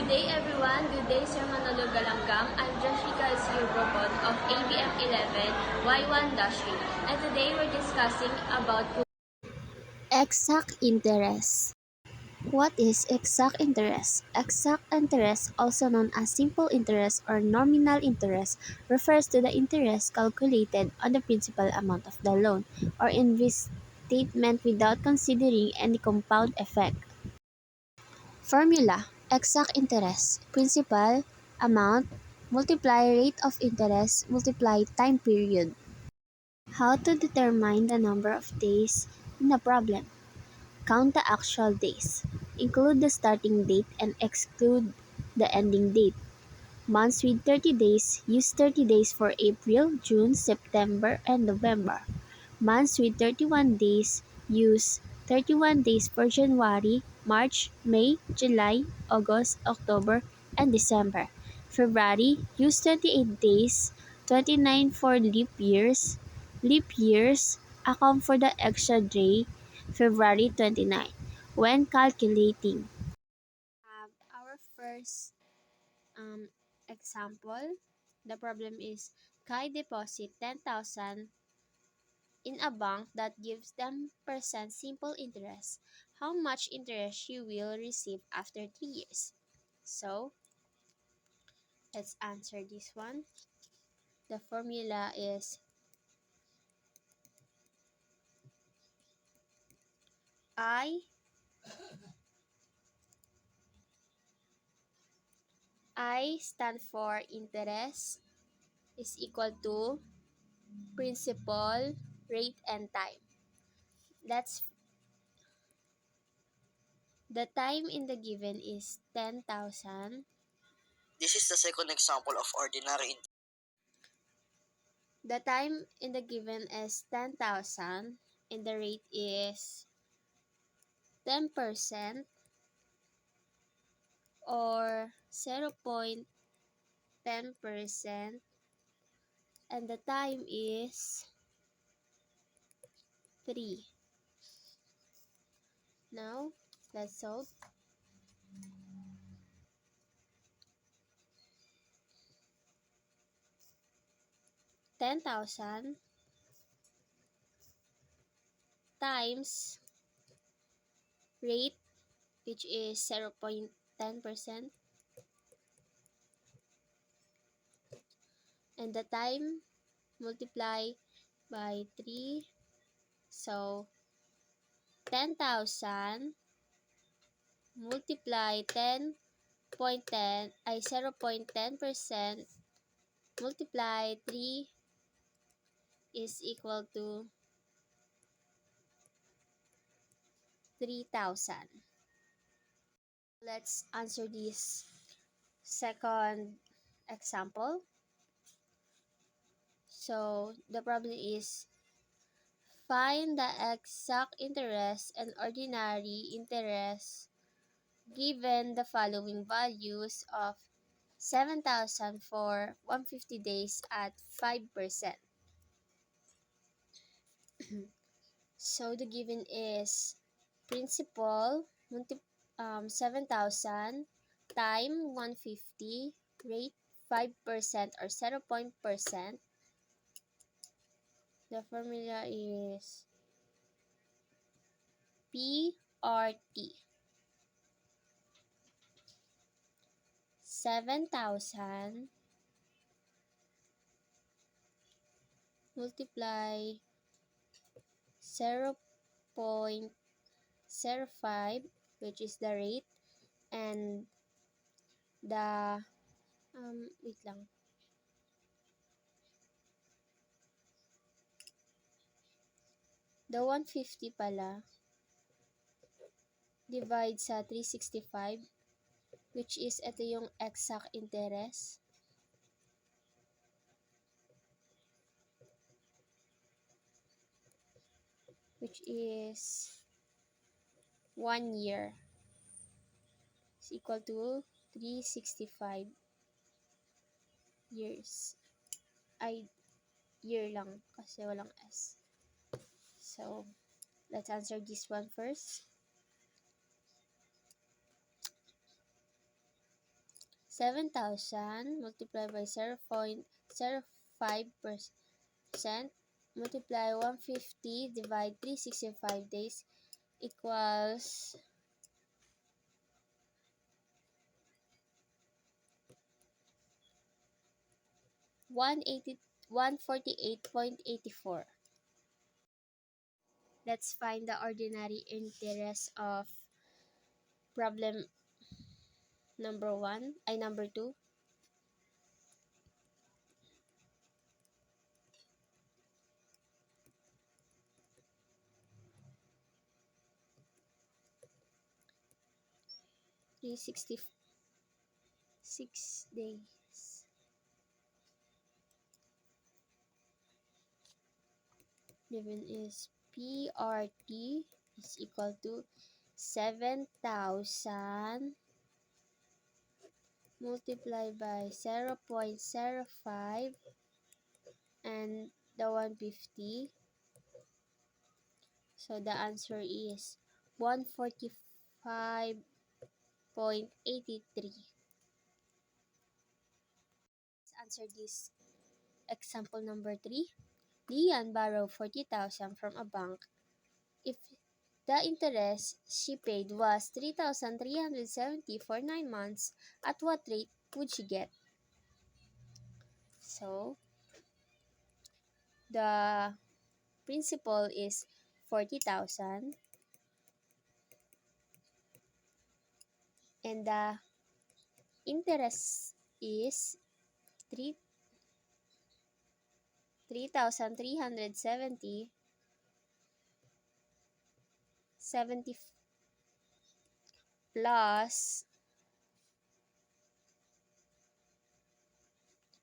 Good day everyone, good day Sir Manolo Galanggam. I'm Jessica Siobropon of ABM 11 Y1-3 and today we're discussing about Exact interest. What is exact interest? Exact interest, also known as simple interest or nominal interest, refers to the interest calculated on the principal amount of the loan or investment without considering any compound effect. Formula: exact interest, principal amount, multiply rate of interest, multiply time period. How to determine the number of days in a problem? Count the actual days. Include the starting date and exclude the ending date. Months with 30 days, use 30 days for April, June, September, and November. Months with 31 days, use 31 days for January, March, May, July, August, October, and December. February, use 28 days, 29 for leap years. Leap years account for the extra day, February 29. When calculating, our first example, the problem is Kai deposit 10,000 in a bank that gives them percent simple interest. How much interest you will receive after 3 years? So, let's answer this one. The formula is I stand for interest is equal to principal, rate, and time. That's the time in the given is 10,000. This is the second example of ordinary interest. The time in the given is 10,000 and the rate is 10% or 0.10% and the time is 3. Now, let's solve. $10,000 times rate, which is 0.10%, and the time multiply by 3. So, 10,000 multiply 0.10% multiply 3 is equal to 3,000. Let's answer this second example. So the problem is find the exact interest and ordinary interest given the following values of 7,000 for 150 days at 5%. So the given is principal 7,000 time 150 rate 5% or 0.%. The formula is PRT. 7,000 multiply 0.05, which is the rate, and the wait lang. The 150 pala divide sa 365, which is ito yung exact interest. Which is 1 year is equal to 365 years. Ay, year lang kasi walang S. So, let's answer this one first. 7,000 multiplied by 0.05% multiply 150 divide 365 days equals 148.84. Let's find the ordinary interest of problem number 2. $366 days. Given is PRT is equal to 7,000 multiplied by 0.05 and the 150. So the answer is 145.83. Let's answer this example number 3. Dian borrowed 40,000 from a bank. If the interest she paid was 3,370 for 9 months, at what rate would she get? So, the principal is 40,000 and the interest is 3,370 plus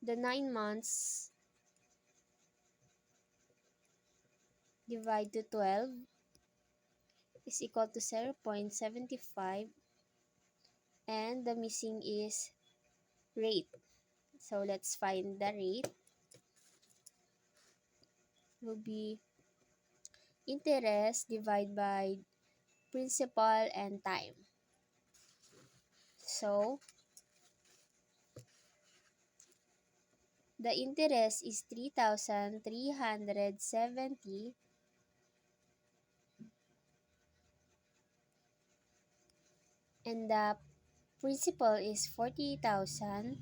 the 9 months divided to 12 is equal to 0.75 and the missing is rate. So let's find the rate. Will be interest divided by principal and time. So the interest is 3,370 and the principal is 40,000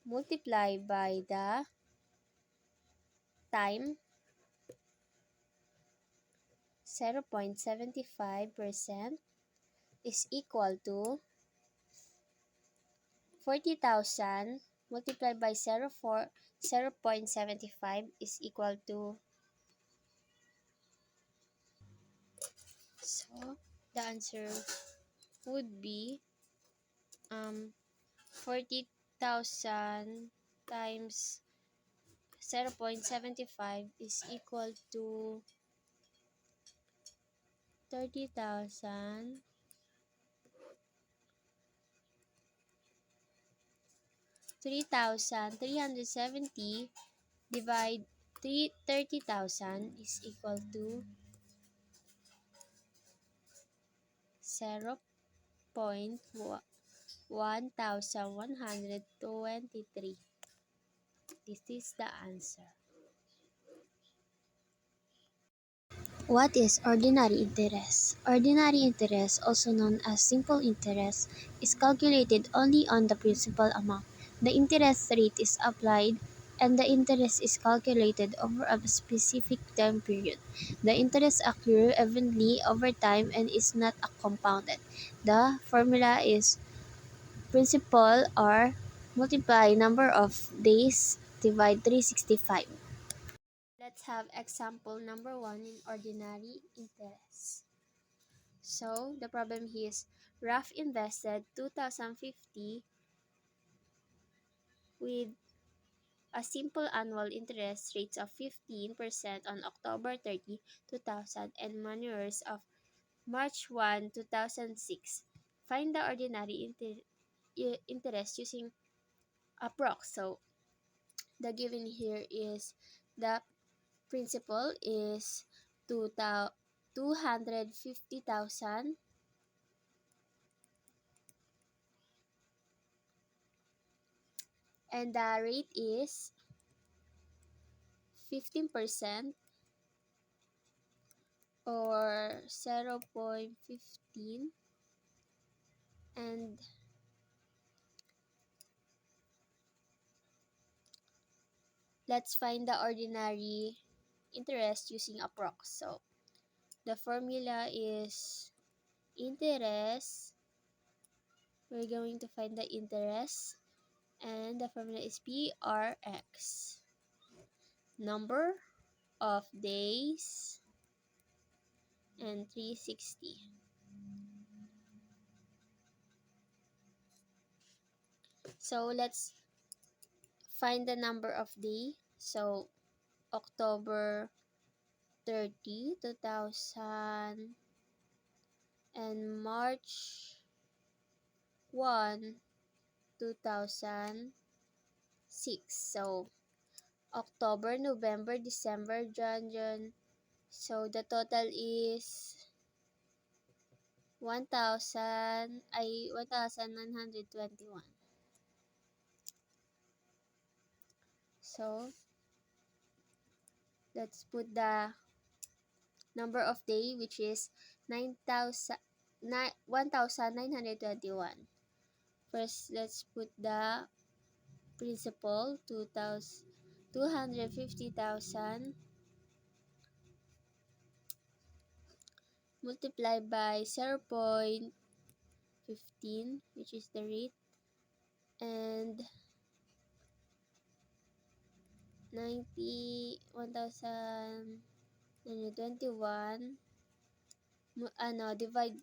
multiplied by the time 0.75% is equal to 40,000 multiplied by 0.75 is equal to, so the answer would be 40,000 times 0.75 is equal to 30,000 3,370 divide 30,000 is equal to 0.1123. This is the answer. What is ordinary interest? Ordinary interest, also known as simple interest, is calculated only on the principal amount. The interest rate is applied and the interest is calculated over a specific time period. The interest accrues evenly over time and is not compounded. The formula is principal or multiply number of days divide 365. Let's have example number 1 in ordinary interest. So, the problem here is Raf invested 2,050 with a simple annual interest rates of 15% on October 30, 2000 and manures of March 1, 2006. Find the ordinary interest using approx. So, the given here is the principal is 250,000 and the rate is 15% or 0.15, and let's find the ordinary interest using approx. So the formula is interest. We're going to find the interest, and the formula is PRX, number of days, and 360. So let's find the number of day. So October 30, 2000 and March 1, 2006. So October, November, December, January. So the total is 1,921. So let's put the number of day, which is 1,921. First, let's put the principal, 250,000 multiplied by 0.15, which is the rate, and 1,921 divide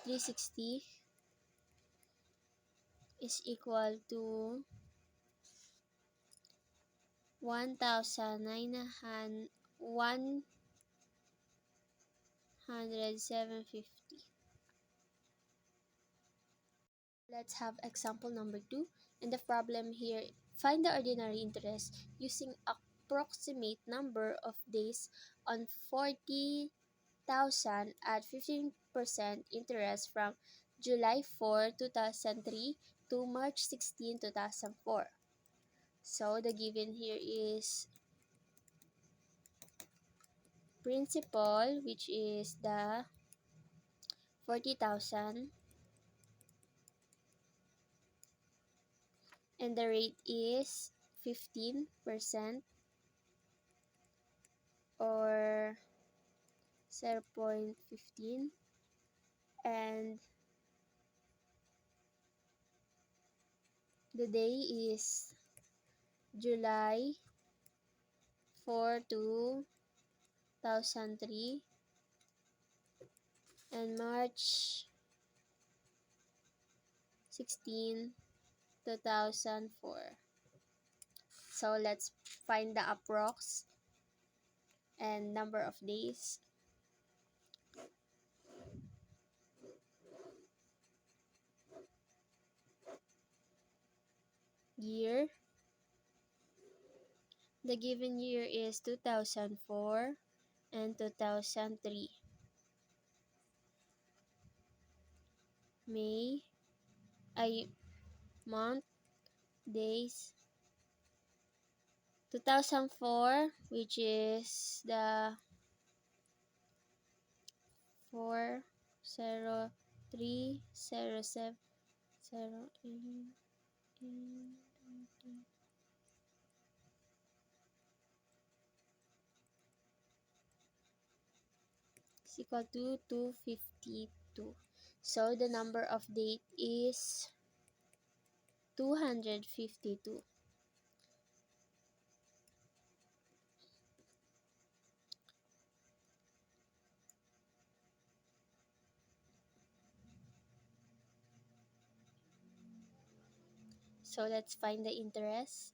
360 is equal to 1,750. Let's have example number 2. In the problem here, find the ordinary interest using approximate number of days on 40,000 at 15% interest from July 4, 2003 to March 16, 2004. So the given here is principal, which is the 40,000, and the rate is 15% or 0.15, and the day is July 4, 2003 and March 16, 2004. So let's find the approx and number of days. Year. The given year is 2004 and 2003. Month, days. 2004, which is the 4030708 is equal to 252. So the number of date is 252. So let's find the interest.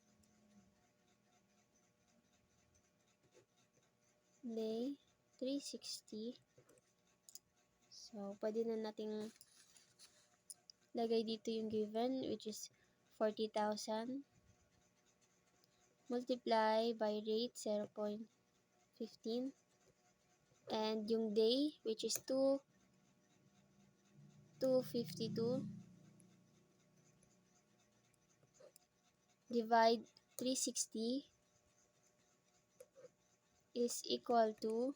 Day 360. So pwede na nating lagay dito yung given, which is 40,000 multiply by rate 0.15, and yung day, which is 252, divide 360 is equal to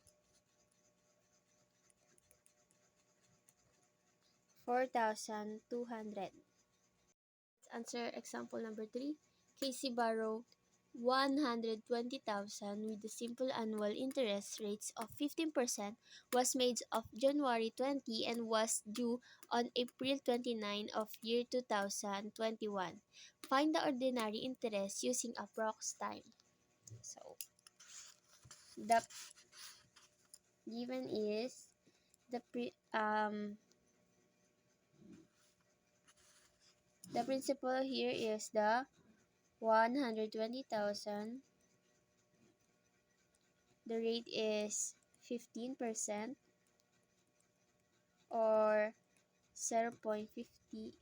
4,200. Let's answer example number 3. Casey borrowed 120,000 with the simple annual interest rates of 15%, was made of January 20 and was due on April 29 of year 2021. Find the ordinary interest using approx time. So, the given is the principal here is the 120,000. The rate is 15% or 0.50,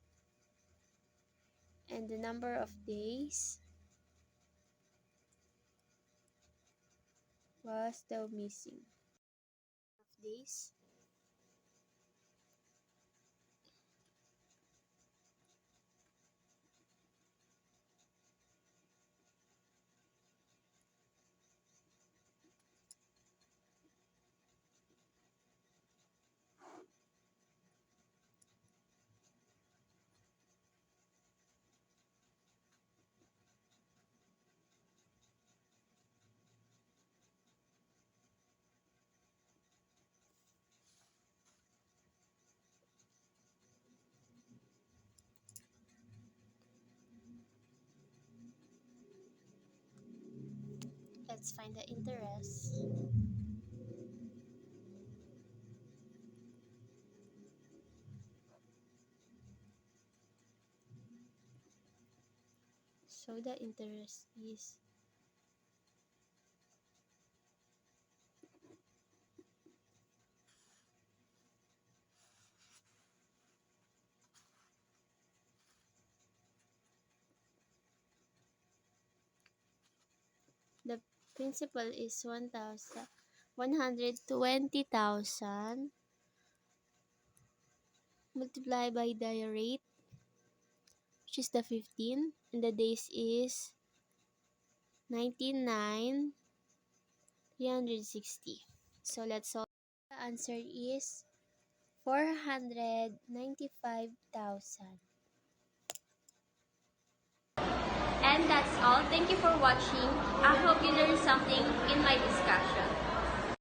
and the number of days was still missing. Days. Let's find the interest. So the interest is the principal is 120,000 multiplied by the rate, which is the 15, and the days is 99,360. So let's solve. The answer is 495,000. And that's all. Thank you for watching. I hope you learned something in my discussion.